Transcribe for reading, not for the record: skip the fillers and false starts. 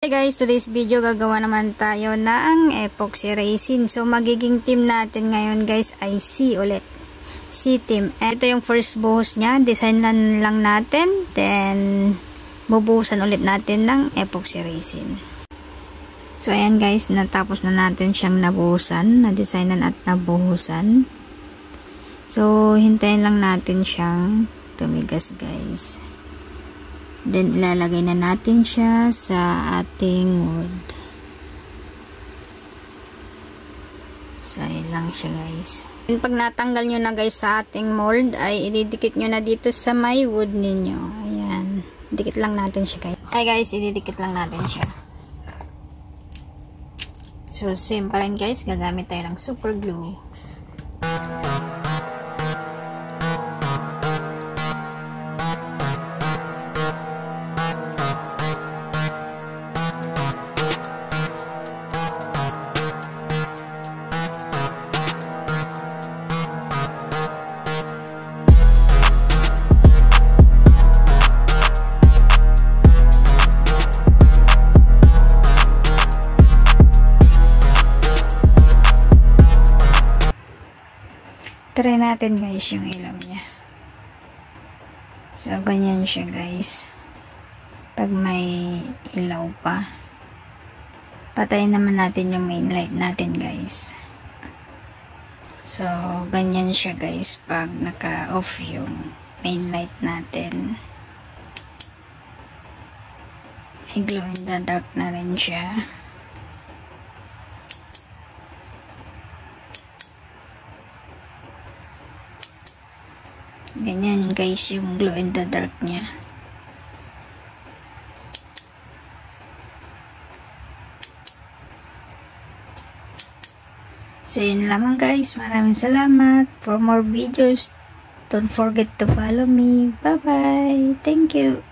Hey guys, today's video gagawa naman tayo ng epoxy resin. So magiging team natin ngayon guys ay C ulit. C team. Ito yung first buhos niya. Design lang natin. Then bubuhusan ulit natin ng epoxy resin. So ayan guys, natapos na natin siyang nabuhusan. Na-designan at nabuhusan. So hintayin lang natin siyang tumigas guys. Then, ilalagay na natin siya sa ating wood. So, ayan lang siya guys. And pag natanggal nyo na guys sa ating mold, ay ididikit nyo na dito sa may wood ninyo. Ayan. Dikit lang natin siya guys. Ay guys, ididikit lang natin siya. So, same pa rin guys. Gagamit tayo ng super glue. Try natin guys yung ilaw niya. So, ganyan siya guys. Pag may ilaw pa. Patayin naman natin yung main light natin guys. So, ganyan siya guys pag naka-off yung main light natin. May glow in the dark na rin siya. Ganyan guys yung glow in the dark niya. So yun lamang guys. Maraming salamat. For more videos, don't forget to follow me. Bye bye. Thank you.